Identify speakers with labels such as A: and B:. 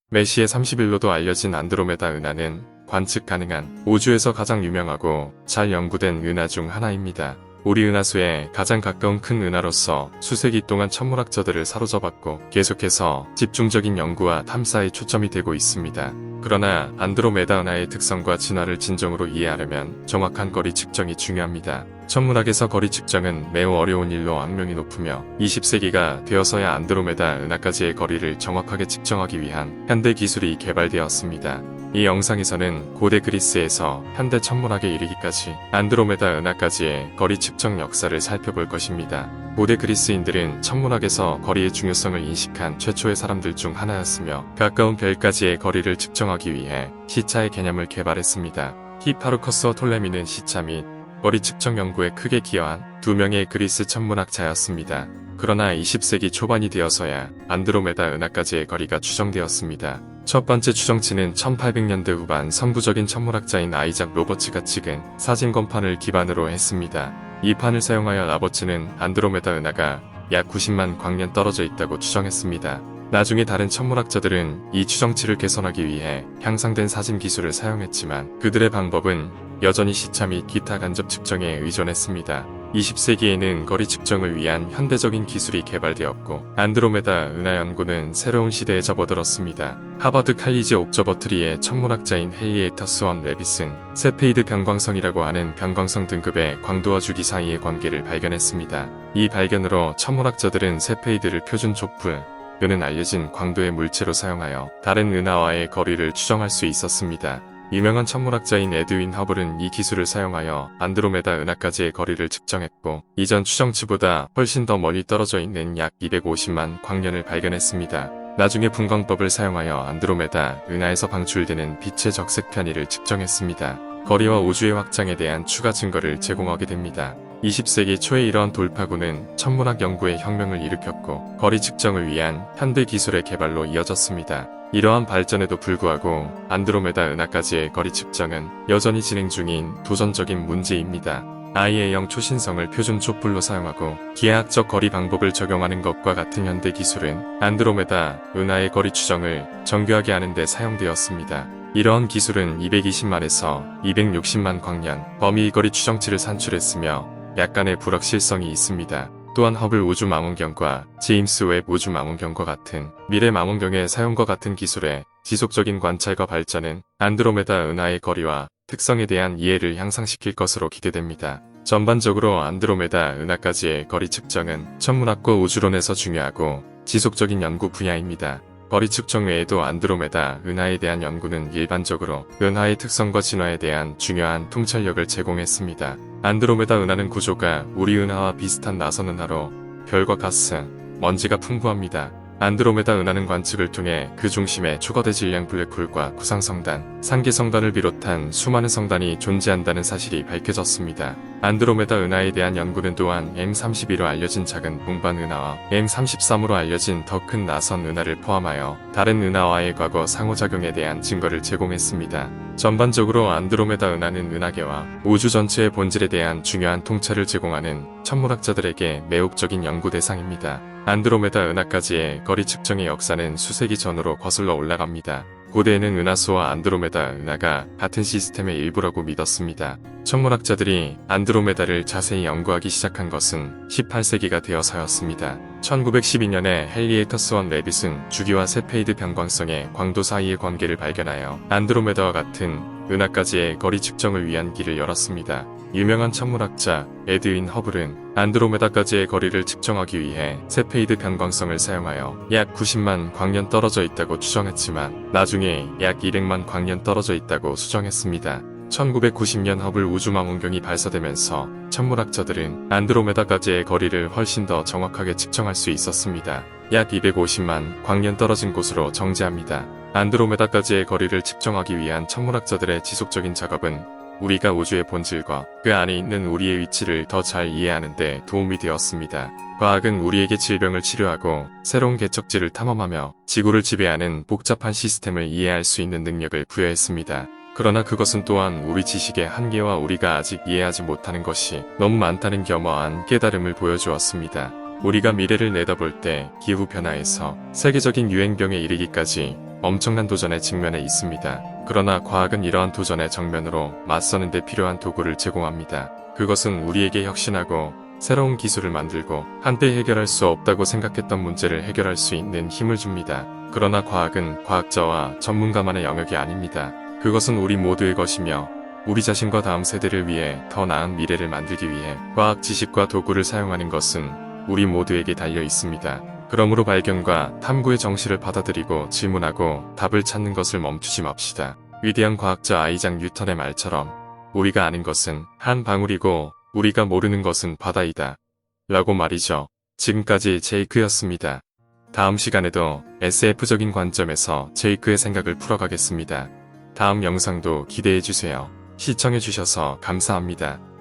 A: 메시의 30일로도 알려진 안드로메다 은하는 관측 가능한 우주에서 가장 유명하고 잘 연구된 은하 중 하나입니다. 우리 은하수에 가장 가까운 큰 은하로서 수세기 동안 천문학자들을 사로잡았고 계속해서 집중적인 연구와 탐사에 초점이 되고 있습니다. 그러나 안드로메다 은하의 특성과 진화를 진정으로 이해하려면 정확한 거리 측정이 중요합니다. 천문학에서 거리 측정은 매우 어려운 일로 악명이 높으며 20세기가 되어서야 안드로메다 은하까지의 거리를 정확하게 측정하기 위한 현대 기술이 개발되었습니다. 이 영상에서는 고대 그리스에서 현대 천문학에 이르기까지 안드로메다 은하까지의 거리 측정 역사를 살펴볼 것입니다. 고대 그리스인들은 천문학에서 거리의 중요성을 인식한 최초의 사람들 중 하나였으며 가까운 별까지의 거리를 측정하기 위해 시차의 개념을 개발했습니다. 히파루커스와 톨레미는 시차 및 거리 측정 연구에 크게 기여한 두 명의 그리스 천문학자였습니다. 그러나 20세기 초반이 되어서야 안드로메다 은하까지의 거리가 추정되었습니다. 첫 번째 추정치는 1800년대 후반 선구적인 천문학자인 아이작 로버츠가 찍은 사진권판을 기반으로 했습니다. 이 판을 사용하여 라버츠는 안드로메다 은하가 약 90만 광년 떨어져 있다고 추정했습니다. 나중에 다른 천문학자들은 이 추정치를 개선하기 위해 향상된 사진 기술을 사용했지만 그들의 방법은 여전히 시차 및 기타 간접 측정에 의존했습니다. 20세기에는 거리 측정을 위한 현대적인 기술이 개발되었고 안드로메다 은하 연구는 새로운 시대에 접어들었습니다. 하버드 칼리지 옵저버터리의 천문학자인 헨리에타 스원 레빗은 세페이드 변광성이라고 하는 변광성 등급의 광도와 주기 사이의 관계를 발견했습니다. 이 발견으로 천문학자들은 세페이드를 표준 촛불 는 알려진 광도의 물체로 사용하여 다른 은하와의 거리를 추정할 수 있었습니다. 유명한 천문학자인 에드윈 허블은 이 기술을 사용하여 안드로메다 은하까지의 거리를 측정했고 이전 추정치보다 훨씬 더 멀리 떨어져 있는 약 250만 광년을 발견했습니다. 나중에 분광법을 사용하여 안드로메다 은하에서 방출되는 빛의 적색 편의를 측정했습니다. 거리와 우주의 확장에 대한 추가 증거를 제공하게 됩니다. 20세기 초에 이러한 돌파구는 천문학 연구에 혁명을 일으켰고 거리 측정을 위한 현대 기술의 개발로 이어졌습니다. 이러한 발전에도 불구하고 안드로메다 은하까지의 거리 측정은 여전히 진행 중인 도전적인 문제입니다. IA형 초신성을 표준 촛불로 사용하고 기하학적 거리 방법을 적용하는 것과 같은 현대 기술은 안드로메다 은하의 거리 추정을 정교하게 하는 데 사용되었습니다. 이러한 기술은 220만에서 260만 광년 범위 거리 추정치를 산출했으며 약간의 불확실성이 있습니다. 또한 허블 우주망원경과 제임스 웹 우주망원경과 같은 미래 망원경의 사용과 같은 기술의 지속적인 관찰과 발전은 안드로메다 은하의 거리와 특성에 대한 이해를 향상시킬 것으로 기대됩니다. 전반적으로 안드로메다 은하까지의 거리 측정은 천문학과 우주론에서 중요하고 지속적인 연구 분야입니다. 거리 측정 외에도 안드로메다 은하에 대한 연구는 일반적으로 은하의 특성과 진화에 대한 중요한 통찰력을 제공했습니다. 안드로메다 은하는 구조가 우리 은하와 비슷한 나선 은하로 별과 가스, 먼지가 풍부합니다. 안드로메다 은하는 관측을 통해 그 중심에 초거대 질량 블랙홀과 구상성단, 상계성단을 비롯한 수많은 성단이 존재한다는 사실이 밝혀졌습니다. 안드로메다 은하에 대한 연구는 또한 M32로 알려진 작은 동반 은하와 M33으로 알려진 더 큰 나선 은하를 포함하여 다른 은하와의 과거 상호작용에 대한 증거를 제공했습니다. 전반적으로 안드로메다 은하는 은하계와 우주 전체의 본질에 대한 중요한 통찰을 제공하는 천문학자들에게 매혹적인 연구 대상입니다. 안드로메다 은하까지의 거리 측정의 역사는 수세기 전으로 거슬러 올라갑니다. 고대에는 은하수와 안드로메다 은하가 같은 시스템의 일부라고 믿었습니다. 천문학자들이 안드로메다를 자세히 연구하기 시작한 것은 18세기가 되어서였습니다. 1912년에 헨리에타 스원 레빗은 주기와 세페이드 변광성의 광도 사이의 관계를 발견하여 안드로메다와 같은 은하까지의 거리 측정을 위한 길을 열었습니다. 유명한 천문학자 에드윈 허블은 안드로메다까지의 거리를 측정하기 위해 세페이드 변광성을 사용하여 약 90만 광년 떨어져 있다고 추정했지만 나중에 약 200만 광년 떨어져 있다고 수정했습니다. 1990년 허블 우주망원경이 발사되면서 천문학자들은 안드로메다까지의 거리를 훨씬 더 정확하게 측정할 수 있었습니다. 약 250만 광년 떨어진 곳으로 정제합니다. 안드로메다까지의 거리를 측정하기 위한 천문학자들의 지속적인 작업은 우리가 우주의 본질과 그 안에 있는 우리의 위치를 더 잘 이해하는 데 도움이 되었습니다. 과학은 우리에게 질병을 치료하고 새로운 개척지를 탐험하며 지구를 지배하는 복잡한 시스템을 이해할 수 있는 능력을 부여했습니다. 그러나 그것은 또한 우리 지식의 한계와 우리가 아직 이해하지 못하는 것이 너무 많다는 겸허한 깨달음을 보여주었습니다. 우리가 미래를 내다볼 때 기후변화에서 세계적인 유행병에 이르기까지 엄청난 도전에 직면해 있습니다. 그러나 과학은 이러한 도전의 정면으로 맞서는 데 필요한 도구를 제공합니다. 그것은 우리에게 혁신하고 새로운 기술을 만들고 한때 해결할 수 없다고 생각했던 문제를 해결할 수 있는 힘을 줍니다. 그러나 과학은 과학자와 전문가만의 영역이 아닙니다. 그것은 우리 모두의 것이며 우리 자신과 다음 세대를 위해 더 나은 미래를 만들기 위해 과학 지식과 도구를 사용하는 것은 우리 모두에게 달려 있습니다. 그러므로 발견과 탐구의 정신을 받아들이고 질문하고 답을 찾는 것을 멈추지 맙시다. 위대한 과학자 아이작 뉴턴의 말처럼 우리가 아는 것은 한 방울이고 우리가 모르는 것은 바다이다. 라고 말이죠. 지금까지 제이크였습니다. 다음 시간에도 SF적인 관점에서 제이크의 생각을 풀어가겠습니다. 다음 영상도 기대해주세요. 시청해주셔서 감사합니다.